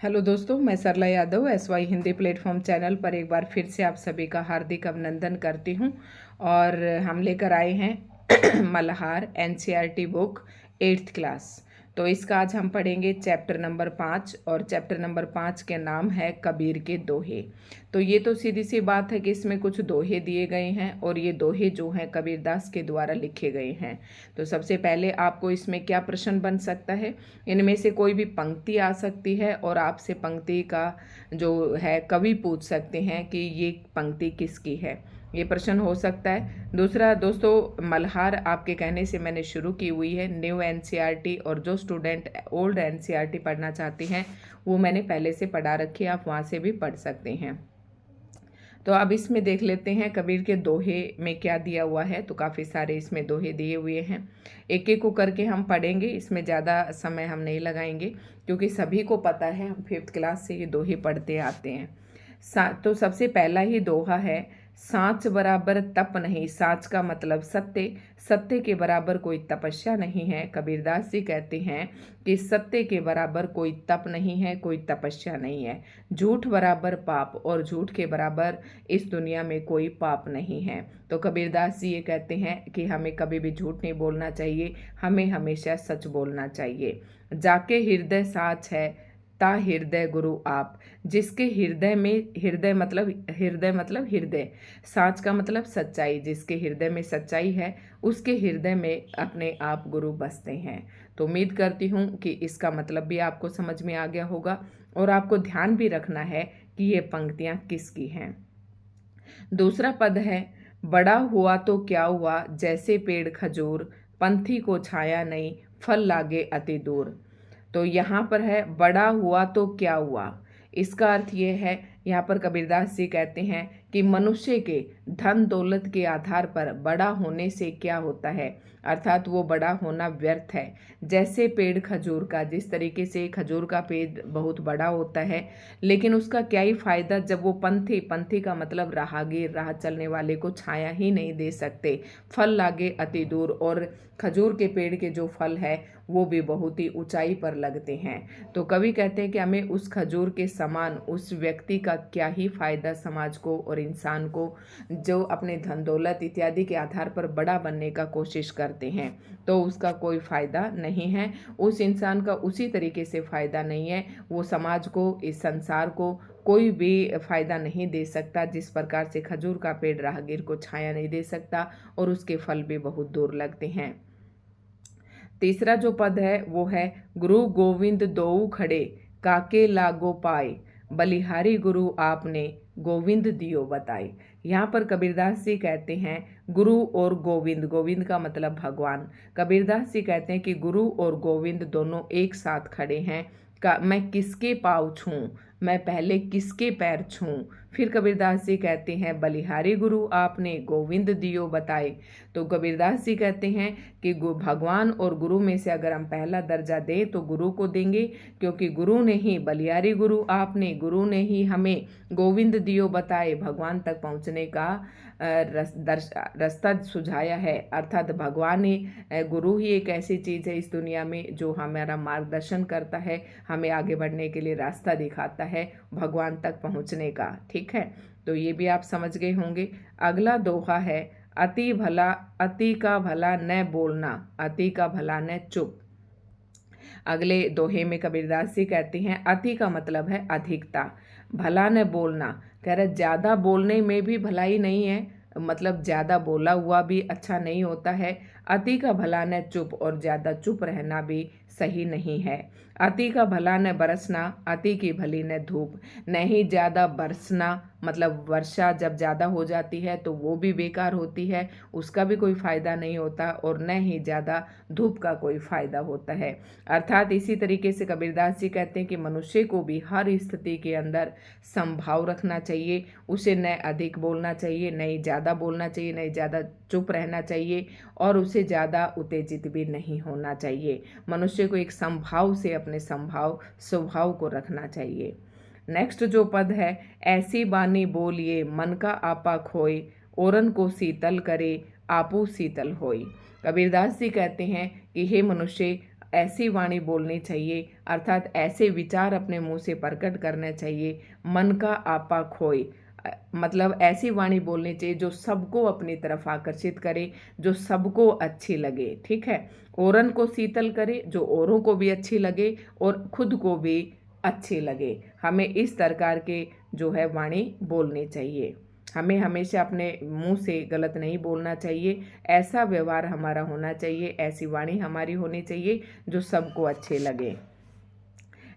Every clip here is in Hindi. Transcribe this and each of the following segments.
हेलो दोस्तों, मैं Sarla Yadav SY Hindi platform channel पर एक बार फिर से आप सभी का हार्दिक अभिनंदन करती हूं। और हम लेकर आए हैं Malhar NCERT book 8th class. तो इसका आज हम पढ़ेंगे चैप्टर नंबर 5, और चैप्टर नंबर 5 के नाम है कबीर के दोहे। तो ये तो सीधी सी बात है कि इसमें कुछ दोहे दिए गए हैं, और ये दोहे जो हैं कबीरदास के द्वारा लिखे गए हैं। तो सबसे पहले आपको इसमें क्या प्रश्न बन सकता है, इनमें से कोई भी पंक्ति आ सकती है और आपसे पंक्ति का जो है कवि पूछ सकते हैं कि ये पंक्ति किसकी है, ये प्रश्न हो सकता है। दूसरा दोस्तों, मल्हार आपके कहने से मैंने शुरू की हुई है न्यू NCERT, और जो स्टूडेंट ओल्ड NCERT पढ़ना चाहते हैं वो मैंने पहले से पढ़ा रखी है, आप वहाँ से भी पढ़ सकते हैं। तो अब इसमें देख लेते हैं कबीर के दोहे में क्या दिया हुआ है। तो काफ़ी सारे इसमें दोहे दिए हुए हैं, एक एक को करके हम पढ़ेंगे। इसमें ज़्यादा समय हम नहीं लगाएंगे क्योंकि सभी को पता है, हम 5th क्लास से ये दोहे पढ़ते आते हैं। तो सबसे पहला ही दोहा है, साँच बराबर तप नहीं। साँच का मतलब सत्य, सत्य के बराबर कोई तपस्या नहीं है। कबीरदास जी कहते हैं कि सत्य के बराबर कोई तप नहीं है, कोई तपस्या नहीं है। झूठ बराबर पाप, और झूठ के बराबर इस दुनिया में कोई पाप नहीं है। तो कबीरदास जी ये कहते हैं कि हमें कभी भी झूठ नहीं बोलना चाहिए, हमें हमेशा सच बोलना चाहिए। जाके हृदय साच है, ता हृदय गुरु आप। जिसके हृदय में, हृदय मतलब हृदय, साच का मतलब सच्चाई, जिसके हृदय में सच्चाई है उसके हृदय में अपने आप गुरु बसते हैं। तो उम्मीद करती हूँ कि इसका मतलब भी आपको समझ में आ गया होगा, और आपको ध्यान भी रखना है कि ये पंक्तियाँ किसकी हैं। दूसरा पद है, बड़ा हुआ तो क्या हुआ जैसे पेड़ खजूर, पंथी को छाया नहीं फल लागे अति दूर। तो यहाँ पर है बड़ा हुआ तो क्या हुआ, इसका अर्थ ये है, यहाँ पर कबीरदास जी कहते हैं कि मनुष्य के धन दौलत के आधार पर बड़ा होने से क्या होता है, अर्थात वो बड़ा होना व्यर्थ है। जैसे पेड़ खजूर का, जिस तरीके से खजूर का पेड़ बहुत बड़ा होता है लेकिन उसका क्या ही फायदा जब वो पंथी का मतलब राहगीर, राह चलने वाले को छाया ही नहीं दे सकते। फल लागे अति दूर, और खजूर के पेड़ के जो फल है वो भी बहुत ही ऊंचाई पर लगते हैं। तो कवि कहते हैं कि हमें उस खजूर के समान उस व्यक्ति का क्या ही फायदा समाज को और इंसान को, जो अपने धन दौलत इत्यादि के आधार पर बड़ा बनने का कोशिश करते हैं, तो उसका कोई फायदा नहीं है। उस इंसान का उसी तरीके से फायदा नहीं है, वो समाज को, इस संसार को कोई भी फायदा नहीं दे सकता जिस प्रकार से खजूर का पेड़ राहगीर को छाया नहीं दे सकता, और उसके फल भी बहुत दूर लगते हैं। तीसरा जो पद है वो है, गुरु गोविंद दोऊ खड़े, काके लागो पाए, बलिहारी गुरु आपने गोविंद दियो बताए। यहाँ पर कबीरदास जी कहते हैं गुरु और गोविंद, गोविंद का मतलब भगवान। कबीरदास जी कहते हैं कि गुरु और गोविंद दोनों एक साथ खड़े हैं। मैं किसके पाँव छूं, मैं पहले किसके पैर छूं। फिर कबीरदास जी कहते हैं बलिहारी गुरु आपने गोविंद दियो बताए। तो कबीरदास जी कहते हैं कि भगवान और गुरु में से अगर हम पहला दर्जा दें तो गुरु को देंगे, क्योंकि गुरु ने ही, बलिहारी गुरु आपने, गुरु ने ही हमें गोविंद दियो बताए, भगवान तक पहुंचने का रास्ता सुझाया है। अर्थात भगवान ही, गुरु ही एक ऐसी चीज़ है इस दुनिया में जो हमारा मार्गदर्शन करता है, हमें आगे बढ़ने के लिए रास्ता दिखाता है भगवान तक पहुंचने का। ठीक है, तो ये भी आप समझ गए होंगे। अगला दोहा है, अति भला, अति का भला न बोलना, अति का भला न चुप। अगले दोहे में कबीरदास जी कहते हैं अति का मतलब है अधिकता, भला न बोलना, कह रहे ज़्यादा बोलने में भी भलाई नहीं है, मतलब ज़्यादा बोला हुआ भी अच्छा नहीं होता है। अति का भला न चुप, और ज़्यादा चुप रहना भी सही नहीं है। अति का भला न बरसना, अति की भली न धूप। नहीं ज़्यादा बरसना, मतलब वर्षा जब ज़्यादा हो जाती है तो वो भी बेकार होती है, उसका भी कोई फ़ायदा नहीं होता, और न ही ज़्यादा धूप का कोई फ़ायदा होता है। अर्थात इसी तरीके से कबीरदास जी कहते हैं कि मनुष्य को भी हर स्थिति के अंदर समभाव रखना चाहिए, उसे न अधिक बोलना चाहिए, न ही ज़्यादा बोलना चाहिए, न ही ज़्यादा चुप रहना चाहिए, और उसे ज़्यादा उत्तेजित भी नहीं होना चाहिए। मनुष्य को एक समभाव से अपने स्वभाव को रखना चाहिए। नेक्स्ट जो पद है, ऐसी बानी बोलिए मन का आपा खोए, ओरन को शीतल करे आपू शीतल होई। कबीरदास जी कहते हैं कि हे मनुष्य, ऐसी वाणी बोलनी चाहिए, अर्थात ऐसे विचार अपने मुंह से प्रकट करने चाहिए, मन का आपा खोए, मतलब ऐसी वाणी बोलनी चाहिए जो सबको अपनी तरफ आकर्षित करे, जो सबको अच्छी लगे। ठीक है, औरन को शीतल करे, जो औरों को भी अच्छी लगे और खुद को भी अच्छी लगे। हमें इस प्रकार के जो है वाणी बोलनी चाहिए। हमें हमेशा अपने मुंह से गलत नहीं बोलना चाहिए, ऐसा व्यवहार हमारा होना चाहिए, ऐसी वाणी हमारी होनी चाहिए जो सबको अच्छे लगे।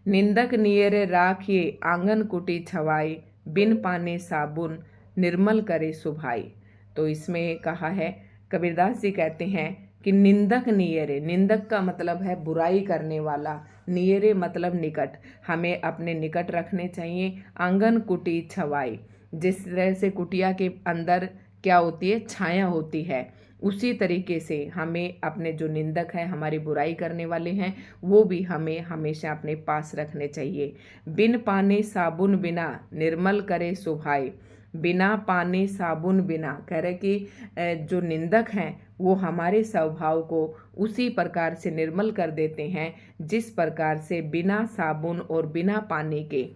निंदक नियरे राखिए आंगन कुटी छवाई, बिन पानी साबुन निर्मल करे सुभाई। तो इसमें कहा है, कबीरदास जी कहते हैं कि निंदक नियरे, निंदक का मतलब है बुराई करने वाला, नियरे मतलब निकट, हमें अपने निकट रखने चाहिए। आंगन कुटी छवाई, जिस तरह से कुटिया के अंदर क्या होती है, छाया होती है, उसी तरीके से हमें अपने जो निंदक हैं, हमारी बुराई करने वाले हैं, वो भी हमें हमेशा अपने पास रखने चाहिए। बिन पानी साबुन बिना निर्मल करे सुभाई, बिना पानी साबुन बिना, कह रहे कि जो निंदक हैं वो हमारे स्वभाव को उसी प्रकार से निर्मल कर देते हैं जिस प्रकार से बिना साबुन और बिना पानी के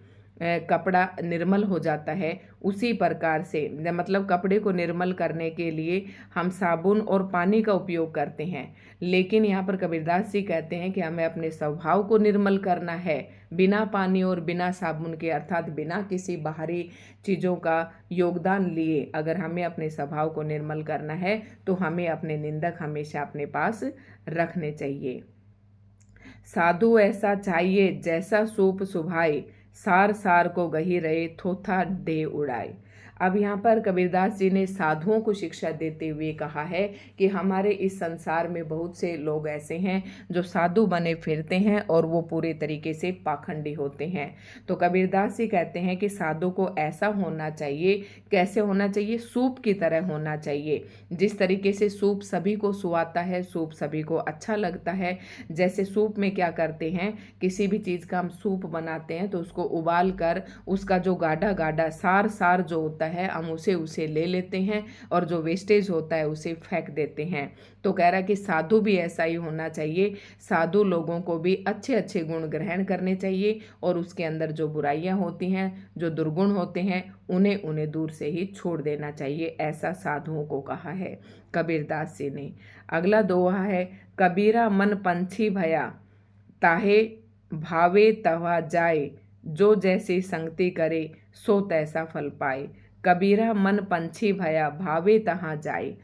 कपड़ा निर्मल हो जाता है। उसी प्रकार से मतलब कपड़े को निर्मल करने के लिए हम साबुन और पानी का उपयोग करते हैं, लेकिन यहाँ पर कबीरदास जी कहते हैं कि हमें अपने स्वभाव को निर्मल करना है बिना पानी और बिना साबुन के, अर्थात बिना किसी बाहरी चीज़ों का योगदान लिए। अगर हमें अपने स्वभाव को निर्मल करना है तो हमें अपने निंदक हमेशा अपने पास रखने चाहिए। साधु ऐसा चाहिए जैसा सूप सुभाए, सार सार को गही रहे थोथा दे उड़ाए। अब यहाँ पर कबीरदास जी ने साधुओं को शिक्षा देते हुए कहा है कि हमारे इस संसार में बहुत से लोग ऐसे हैं जो साधु बने फिरते हैं और वो पूरे तरीके से पाखंडी होते हैं। तो कबीरदास जी कहते हैं कि साधु को ऐसा होना चाहिए, कैसे होना चाहिए, सूप की तरह होना चाहिए। जिस तरीके से सूप सभी को सुहाता है, सूप सभी को अच्छा लगता है, जैसे सूप में क्या करते हैं, किसी भी चीज़ का हम सूप बनाते हैं तो उसको उबाल कर उसका जो गाढ़ा गाढ़ा सार सार जो होता है हम उसे ले लेते हैं और जो वेस्टेज होता है उसे फेंक देते हैं। तो कह रहा है कि साधु भी ऐसा ही होना चाहिए, साधु लोगों को भी अच्छे अच्छे गुण ग्रहण करने चाहिए और उसके अंदर जो बुराइयां होती हैं, जो दुर्गुण होते हैं, उन्हें दूर से ही छोड़ देना चाहिए, ऐसा साधुओं को कहा है कबीरदास जी ने। अगला दोहा है, कबीरा मन पंछी भया, ताहे भावे तवा जाए, जो जैसी संगति करे सो तैसा फल पाए। कबीरा मन पंछी भया, भावे तहाँ जाए।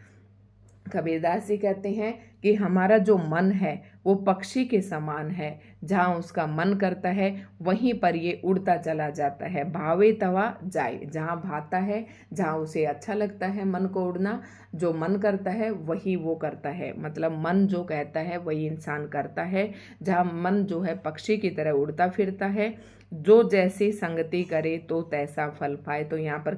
कबीरदास जी कहते हैं कि हमारा जो मन है वो पक्षी के समान है, जहाँ उसका मन करता है वहीं पर ये उड़ता चला जाता है। भावे तवा जाए, जहाँ भाता है, जहाँ उसे अच्छा लगता है मन को उड़ना, जो मन करता है वही वो करता है, मतलब मन जो कहता है वही इंसान करता है। जहाँ मन जो है पक्षी की तरह उड़ता फिरता है, जो जैसी संगति करे तो तैसा फल पाए। तो यहाँ पर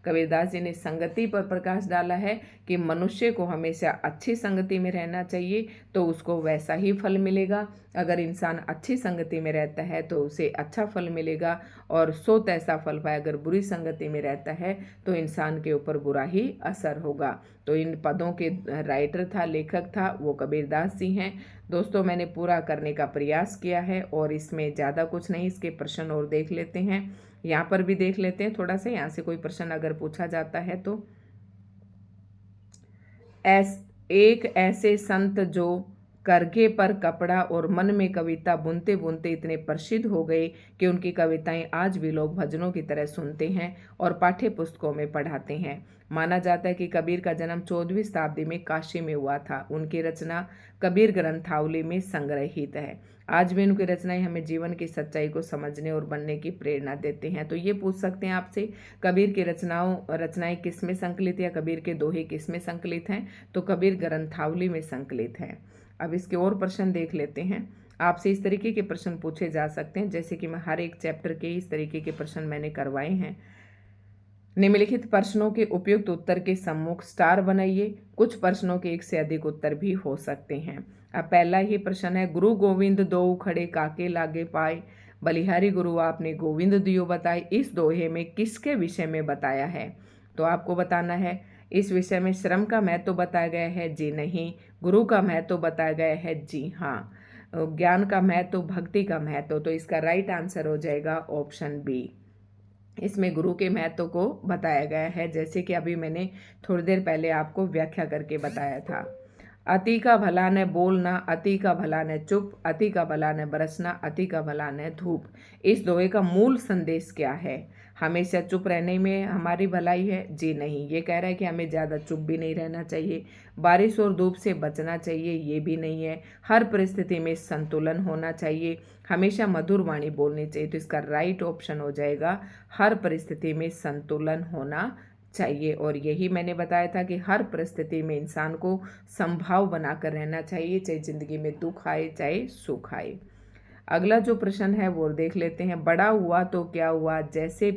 कबीरदास जी ने संगति पर प्रकाश डाला है कि मनुष्य को हमेशा अच्छी संगति में रहना चाहिए तो उसको वैसा ही फल मिलेगा। अगर इंसान अच्छी संगति में रहता है तो उसे अच्छा फल मिलेगा और सो तैसा फल पाए। अगर बुरी संगति में रहता है तो इंसान के ऊपर बुरा ही असर होगा। तो इन पदों के राइटर था, लेखक था, वो कबीरदास जी हैं। दोस्तों, मैंने पूरा करने का प्रयास किया है और इसमें ज़्यादा कुछ नहीं, इसके प्रश्न और देख लेते हैं, यहाँ पर भी देख लेते हैं थोड़ा सा, यहाँ से कोई प्रश्न अगर पूछा जाता है तो। एक ऐसे संत जो करघे पर कपड़ा और मन में कविता बुनते बुनते इतने प्रसिद्ध हो गए कि उनकी कविताएं आज भी लोग भजनों की तरह सुनते हैं और पाठ्य पुस्तकों में पढ़ाते हैं। माना जाता है कि कबीर का जन्म 14वीं शताब्दी में काशी में हुआ था। उनकी रचना कबीर ग्रंथावली में संग्रहित है। आज भी उनकी रचनाएं हमें जीवन की सच्चाई को समझने और बनने की प्रेरणा देते हैं। तो ये पूछ सकते हैं आपसे, कबीर की रचनाएं किस में संकलित या कबीर के दोहे किस में संकलित हैं? तो कबीर ग्रंथावली में संकलित हैं। अब इसके और प्रश्न देख लेते हैं। आपसे इस तरीके के प्रश्न पूछे जा सकते हैं, जैसे कि मैं हर एक चैप्टर के इस तरीके के प्रश्न मैंने करवाए हैं। निम्नलिखित प्रश्नों के उपयुक्त उत्तर के सम्मुख स्टार बनाइए। कुछ प्रश्नों के एक से अधिक उत्तर भी हो सकते हैं। अब पहला ही प्रश्न है, गुरु गोविंद दो खड़े काके लागे पाए, बलिहारी गुरु आपने गोविंद दियो बताए, इस दोहे में किसके विषय में बताया है? तो आपको बताना है। इस विषय में श्रम का महत्व बताया गया है, जी नहीं। गुरु का महत्व बताया गया है, जी हाँ। ज्ञान का महत्व, भक्ति का महत्व। तो इसका राइट आंसर हो जाएगा ऑप्शन बी। इसमें गुरु के महत्व को बताया गया है, जैसे कि अभी मैंने थोड़ी देर पहले आपको व्याख्या करके बताया था। अति का भला न बोलना, अति का भला न चुप, अति का भला न बरसना, अति का भला न धूप। इस दोहे का मूल संदेश क्या है? हमेशा चुप रहने में हमारी भलाई है? जी नहीं, ये कह रहा है कि हमें ज़्यादा चुप भी नहीं रहना चाहिए। बारिश और धूप से बचना चाहिए, ये भी नहीं है। हर परिस्थिति में संतुलन होना चाहिए, हमेशा मधुर वाणी बोलनी चाहिए। तो इसका राइट ऑप्शन हो जाएगा हर परिस्थिति में संतुलन होना चाहिए। और यही मैंने बताया था कि हर परिस्थिति में इंसान को संभाव बनाकर रहना चाहिए, चाहे जिंदगी में दुख आए चाहे सुख आए। अगला जो प्रश्न है वो देख लेते हैं। बड़ा हुआ तो क्या हुआ, जैसे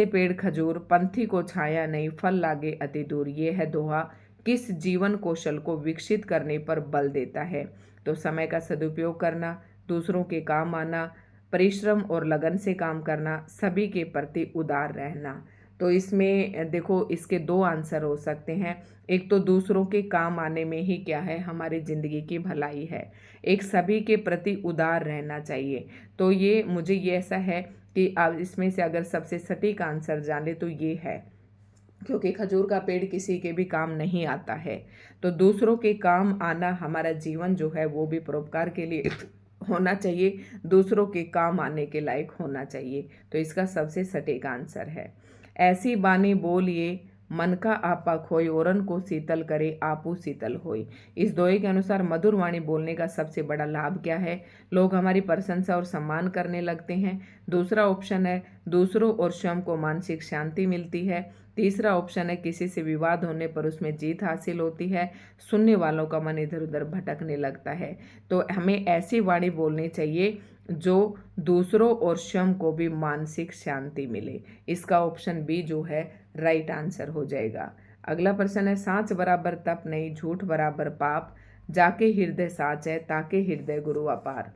पेड़ खजूर, पंथी को छाया नहीं, फल लागे अति दूर। ये है दोहा किस जीवन कौशल को विकसित करने पर बल देता है? तो समय का सदुपयोग करना, दूसरों के काम आना, परिश्रम और लगन से काम करना, सभी के प्रति उदार रहना। तो इसमें देखो, इसके दो आंसर हो सकते हैं। एक तो दूसरों के काम आने में ही क्या है, हमारी जिंदगी की भलाई है। एक सभी के प्रति उदार रहना चाहिए। तो ये मुझे ये ऐसा है कि आप इसमें से अगर सबसे सटीक आंसर जाने तो ये है, क्योंकि खजूर का पेड़ किसी के भी काम नहीं आता है। तो दूसरों के काम आना, हमारा जीवन जो है वो भी परोपकार के लिए होना चाहिए, दूसरों के काम आने के लायक होना चाहिए। तो इसका सबसे सटीक आंसर है। ऐसी बानी बोलिए मन का आपा खोई, औरन को शीतल करे आपू शीतल होई। इस दोहे के अनुसार मधुर वाणी बोलने का सबसे बड़ा लाभ क्या है? लोग हमारी प्रशंसा और सम्मान करने लगते हैं। दूसरा ऑप्शन है दूसरों और स्वयं को मानसिक शांति मिलती है। तीसरा ऑप्शन है किसी से विवाद होने पर उसमें जीत हासिल होती है, सुनने वालों का मन इधर उधर भटकने लगता है। तो हमें ऐसी वाणी बोलनी चाहिए जो दूसरों और स्वयं को भी मानसिक शांति मिले। इसका ऑप्शन बी जो है राइट आंसर हो जाएगा। अगला प्रश्न है, सांच बराबर तप नहीं, झूठ बराबर पाप, जाके हृदय साच है, ताके हृदय गुरु अपार।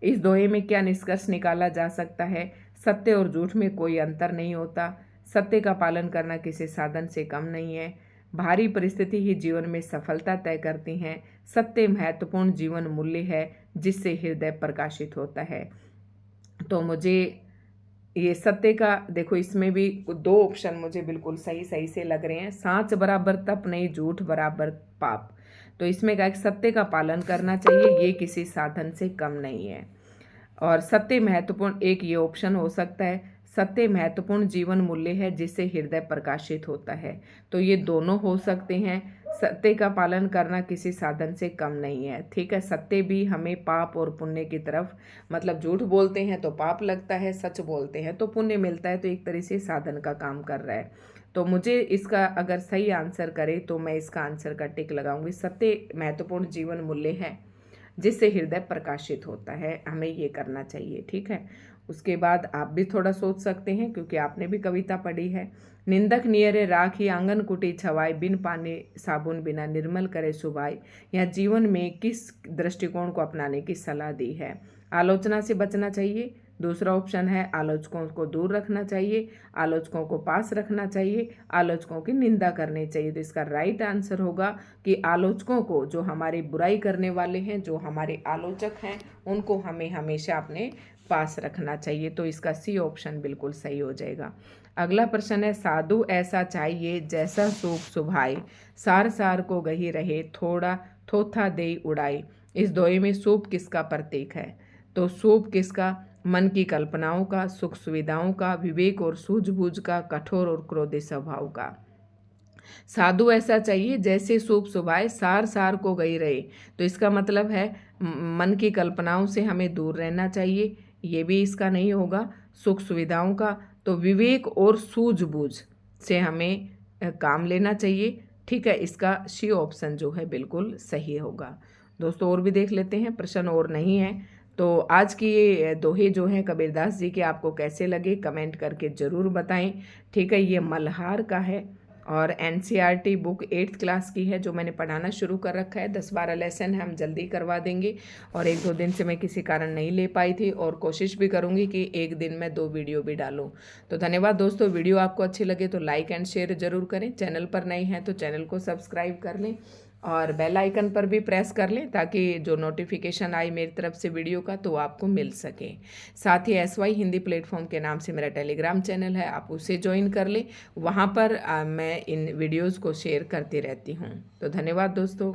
इस दोहे में क्या निष्कर्ष निकाला जा सकता है? सत्य और झूठ में कोई अंतर नहीं होता, सत्य का पालन करना किसी साधन से कम नहीं है, भारी परिस्थिति ही जीवन में सफलता तय करती हैं, सत्य महत्वपूर्ण जीवन मूल्य है जिससे हृदय प्रकाशित होता है। तो मुझे ये सत्य का देखो, इसमें भी दो ऑप्शन मुझे बिल्कुल सही सही से लग रहे हैं। सांच बराबर तप नहीं, झूठ बराबर पाप। तो इसमें क्या सत्य का पालन करना चाहिए, ये किसी साधन से कम नहीं है। और सत्य महत्वपूर्ण, एक ये ऑप्शन हो सकता है, सत्य महत्वपूर्ण जीवन मूल्य है जिससे हृदय प्रकाशित होता है। तो ये दोनों हो सकते हैं। सत्य का पालन करना किसी साधन से कम नहीं है, ठीक है। सत्य भी हमें पाप और पुण्य की तरफ, मतलब झूठ बोलते हैं तो पाप लगता है, सच बोलते हैं तो पुण्य मिलता है। तो एक तरह से साधन का काम कर रहा है। तो मुझे इसका अगर सही आंसर करे तो मैं इसका आंसर का टिक लगाऊंगी। सत्य महत्वपूर्ण जीवन मूल्य है जिससे हृदय प्रकाशित होता है, हमें ये करना चाहिए, ठीक है। उसके बाद आप भी थोड़ा सोच सकते हैं, क्योंकि आपने भी कविता पढ़ी है। निंदक नियरे राखी, आंगन कुटी छवाई, बिन पानी साबुन बिना निर्मल करे सुभाई। यहाँ जीवन में किस दृष्टिकोण को अपनाने की सलाह दी है? आलोचना से बचना चाहिए, दूसरा ऑप्शन है आलोचकों को दूर रखना चाहिए, आलोचकों को पास रखना चाहिए, आलोचकों की निंदा करनी चाहिए। तो इसका राइट आंसर होगा कि आलोचकों को, जो हमारी बुराई करने वाले हैं, जो हमारे आलोचक हैं, उनको हमें हमेशा अपने पास रखना चाहिए। तो इसका सी ऑप्शन बिल्कुल सही हो जाएगा। अगला प्रश्न है, साधु ऐसा चाहिए जैसा सूप सुभाए, सार सार को गही रहे, थोड़ा थोथा दे उड़ाई। इस दोहे में सूप किसका प्रतीक है? तो सूप किसका? मन की कल्पनाओं का, सुख सुविधाओं का, विवेक और सूझबूझ का, कठोर और क्रोधी स्वभाव का। साधु ऐसा चाहिए जैसे सूप सुभाए, सार सार को गई रहे। तो इसका मतलब है मन की कल्पनाओं से हमें दूर रहना चाहिए, ये भी इसका नहीं होगा। सुख सुविधाओं का, तो विवेक और सूझबूझ से हमें काम लेना चाहिए, ठीक है। इसका सी ऑप्शन जो है बिल्कुल सही होगा। दोस्तों और भी देख लेते हैं, प्रश्न और नहीं है। तो आज की ये दोहे जो हैं कबीरदास जी के आपको कैसे लगे कमेंट करके ज़रूर बताएं, ठीक है। ये मल्हार का है और एनसीईआरटी बुक 8th क्लास की है, जो मैंने पढ़ाना शुरू कर रखा है। 10-12 लेसन है, हम जल्दी करवा देंगे। और 1-2 दिन से मैं किसी कारण नहीं ले पाई थी, और कोशिश भी करूंगी कि एक दिन में 2 वीडियो भी डालूं। तो धन्यवाद दोस्तों। वीडियो आपको अच्छी लगे तो लाइक एंड शेयर जरूर करें। चैनल पर नए हैं तो चैनल को सब्सक्राइब कर लें, और बेल आइकन पर भी प्रेस कर लें ताकि जो नोटिफिकेशन आए मेरी तरफ से वीडियो का तो आपको मिल सके। साथ ही SY हिंदी प्लेटफॉर्म के नाम से मेरा टेलीग्राम चैनल है, आप उसे ज्वाइन कर लें। वहाँ पर मैं इन वीडियोज़ को शेयर करती रहती हूँ। तो धन्यवाद दोस्तों।